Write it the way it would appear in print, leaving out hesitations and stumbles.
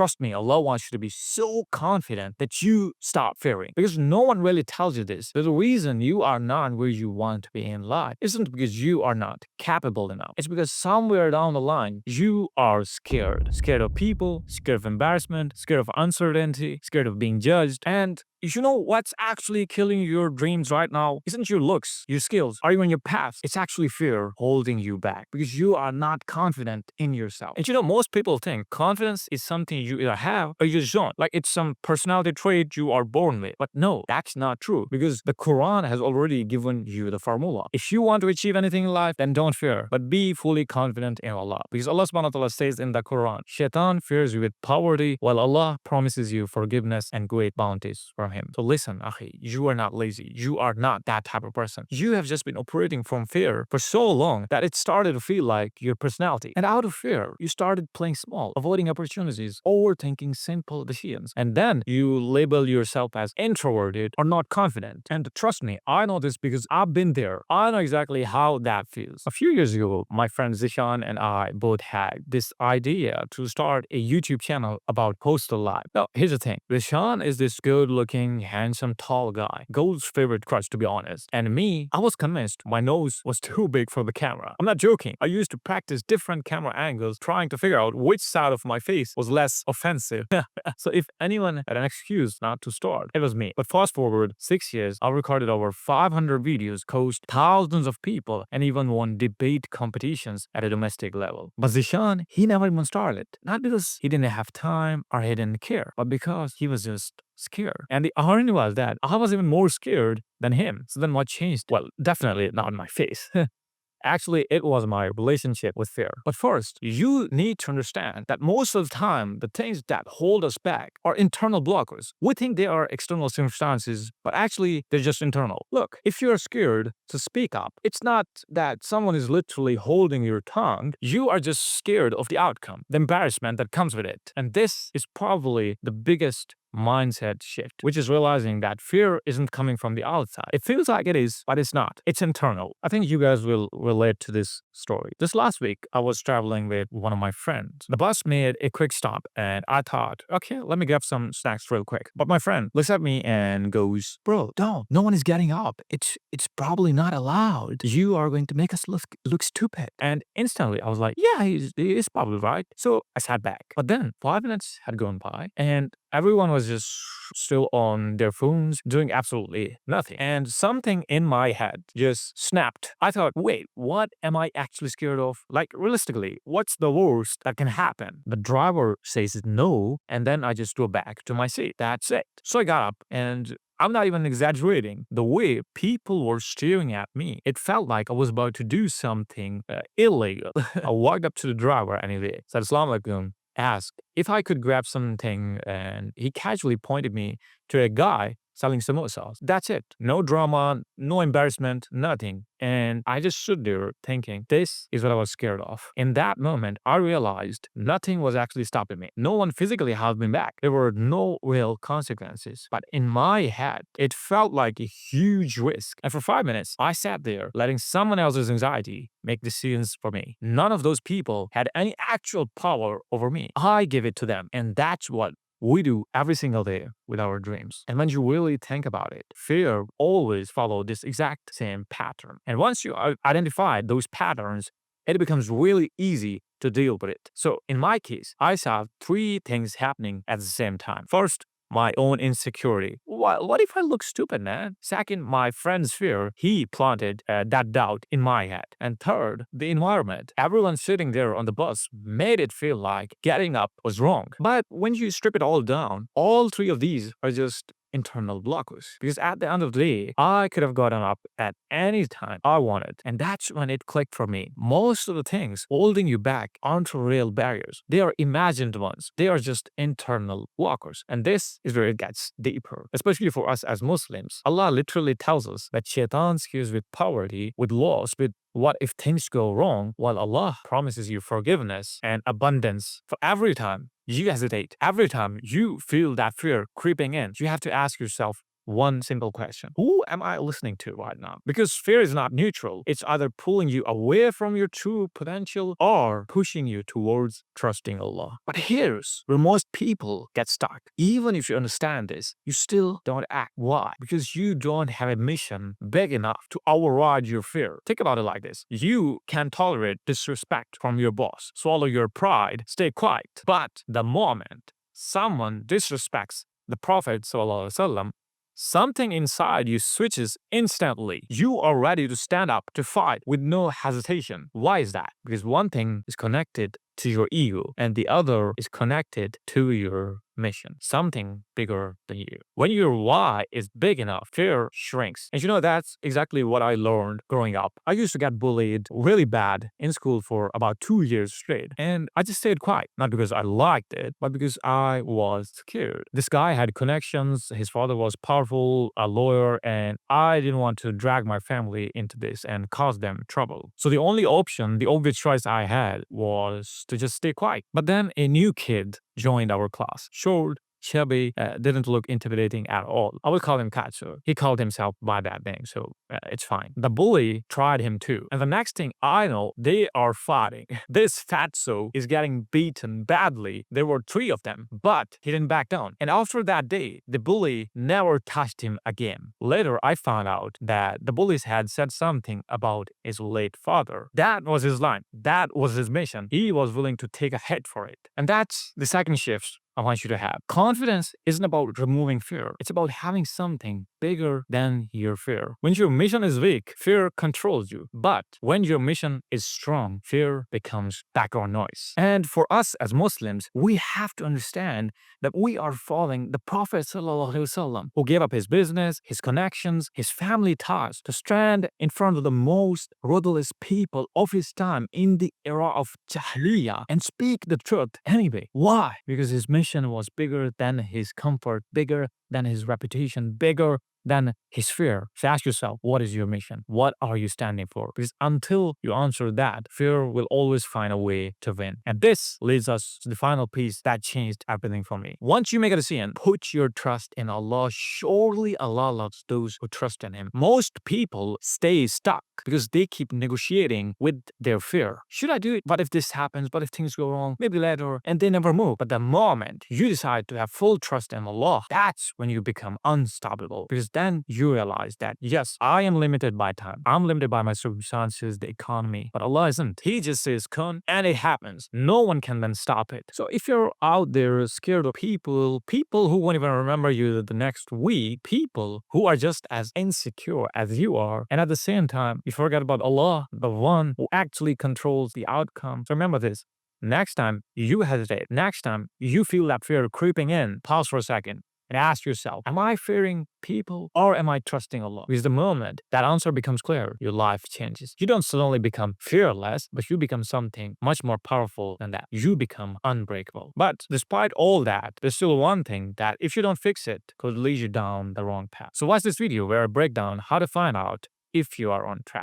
trust me, Allah wants you to be so confident that you stop fearing. Because no one really tells you this. But the reason you are not where you want to be in life isn't because you are not capable enough. It's because somewhere down the line, you are scared. Scared of people, scared of embarrassment, scared of uncertainty, scared of being judged. And you know what's actually killing your dreams right now? Isn't your looks, your skills, or even your paths. It's actually fear holding you back because you are not confident in yourself. And most people think confidence is something you either have or you just don't. Like it's some personality trait you are born with. But no, that's not true because the Quran has already given you the formula. If you want to achieve anything in life, then don't fear, but be fully confident in Allah. Because Allah subhanahu wa ta'ala says in the Quran, Shaitan fears you with poverty while Allah promises you forgiveness and great bounties from him. So listen, Akhi, you are not lazy. You are not that type of person. You have just been operating from fear for so long that it started to feel like your personality. And out of fear, you started playing small, avoiding opportunities, overthinking simple decisions. And then you label yourself as introverted or not confident. And trust me, I know this because I've been there. I know exactly how that feels. A few years ago, my friend Zishan and I both had this idea to start a YouTube channel about postal life. Now, here's the thing. Zishan is this good-looking, handsome, tall guy. Gold's favorite crush, to be honest. And me, I was convinced my nose was too big for the camera. I'm not joking. I used to practice different camera angles, trying to figure out which side of my face was less offensive. So if anyone had an excuse not to start, it was me. But fast forward 6 years, I recorded over 500 videos, coached thousands of people, and even won debate competitions at a domestic level. But Zishan, he never even started. Not because he didn't have time or he didn't care, but because he was just scared. And the irony was that I was even more scared than him. So then what changed? Well, definitely not my face. Actually, it was my relationship with fear. But first, you need to understand that most of the time, the things that hold us back are internal blockers. We think they are external circumstances, but actually, they're just internal. Look, if you're scared to speak up, it's not that someone is literally holding your tongue. You are just scared of the outcome, the embarrassment that comes with it. And this is probably the biggest mindset shift, which is realizing that fear isn't coming from the outside. It feels like it is, but it's not. It's internal. I think you guys will relate to this story. This last week, I was traveling with one of my friends. The bus made a quick stop, and I thought, okay, let me grab some snacks real quick. But my friend looks at me and goes, "Bro, don't. No one is getting up. It's probably not allowed. You are going to make us look stupid." And instantly, I was like, yeah, he's probably right. So I sat back. But then 5 minutes had gone by, and everyone was just still on their phones, doing absolutely nothing. And something in my head just snapped. I thought, wait, what am I actually scared of? Like, realistically, what's the worst that can happen? The driver says no, and then I just go back to my seat. That's it. So I got up and I'm not even exaggerating. The way people were staring at me, it felt like I was about to do something illegal. I walked up to the driver anyway, said, "Assalamu alaikum," asked if I could grab something, and he casually pointed me to a guy selling samosas. That's it. No drama, no embarrassment, nothing. And I just stood there thinking, this is what I was scared of. In that moment, I realized nothing was actually stopping me. No one physically held me back. There were no real consequences. But in my head, it felt like a huge risk. And for 5 minutes, I sat there letting someone else's anxiety make decisions for me. None of those people had any actual power over me. I give it to them. And that's what we do every single day with our dreams. And when you really think about it, fear always follows this exact same pattern. And once you identify those patterns, it becomes really easy to deal with it. So in my case, I saw three things happening at the same time. First, my own insecurity. What if I look stupid, man? Second, my friend's fear. He planted that doubt in my head. And third, the environment. Everyone sitting there on the bus made it feel like getting up was wrong. But when you strip it all down, all three of these are just internal blockers. Because at the end of the day, I could have gotten up at any time I wanted. And that's when it clicked for me. Most of the things holding you back aren't real barriers. They are imagined ones. They are just internal blockers. And this is where it gets deeper. Especially for us as Muslims. Allah literally tells us that Shaitan scares with poverty, with loss, with what if things go wrong, while Allah promises you forgiveness and abundance. For every time you hesitate, every time you feel that fear creeping in, you have to ask yourself one simple question: who am I listening to right now? Because fear is not neutral. It's either pulling you away from your true potential or pushing you towards trusting Allah. But here's where most people get stuck. Even if you understand this, you still don't act. Why? Because you don't have a mission big enough to override your fear. Think about it like this: you can tolerate disrespect from your boss, swallow your pride, stay quiet. But the moment someone disrespects the Prophet ﷺ, something inside you switches instantly. You are ready to stand up to fight with no hesitation. Why is that? Because one thing is connected to your ego and the other is connected to your mission, something bigger than you. When your why is big enough, fear shrinks. And that's exactly what I learned growing up. I used to get bullied really bad in school for about 2 years straight. And I just stayed quiet, not because I liked it, but because I was scared. This guy had connections. His father was powerful, a lawyer, and I didn't want to drag my family into this and cause them trouble. So the only option, the obvious choice I had was to just stay quiet. But then a new kid joined our class. Short, chubby, didn't look intimidating at all. I would call him Katsu. He called himself by that name, so it's fine. The bully tried him too. And the next thing I know, they are fighting. This fatso is getting beaten badly. There were 3 of them, but he didn't back down. And after that day, the bully never touched him again. Later, I found out that the bullies had said something about his late father. That was his line. That was his mission. He was willing to take a hit for it. And that's the second shift I want you to have. Confidence isn't about removing fear. It's about having something bigger than your fear. When your mission is weak, fear controls you. But when your mission is strong, fear becomes background noise. And for us as Muslims, we have to understand that we are following the Prophet ﷺ, who gave up his business, his connections, his family ties to stand in front of the most rudderless people of his time in the era of Jahiliyyah and speak the truth anyway. Why? Because his mission was bigger than his comfort, bigger than his reputation, bigger than his fear. So ask yourself, what is your mission? What are you standing for? Because until you answer that, fear will always find a way to win. And this leads us to the final piece that changed everything for me. Once you make a decision, put your trust in Allah. Surely Allah loves those who trust in Him. Most people stay stuck because they keep negotiating with their fear. Should I do it? What if this happens? What if things go wrong? Maybe later. And they never move. But the moment you decide to have full trust in Allah, that's when you become unstoppable. Because then you realize that, yes, I am limited by time. I'm limited by my circumstances, the economy. But Allah isn't. He just says, kun, and it happens. No one can then stop it. So if you're out there scared of people who won't even remember you the next week, people who are just as insecure as you are, and at the same time, you forget about Allah, the one who actually controls the outcome. So remember this. Next time you hesitate, next time you feel that fear creeping in, pause for a second and ask yourself, am I fearing people or am I trusting Allah? Because the moment that answer becomes clear, your life changes. You don't suddenly become fearless, but you become something much more powerful than that. You become unbreakable. But despite all that, there's still one thing that if you don't fix it, could lead you down the wrong path. So watch this video where I break down how to find out if you are on track.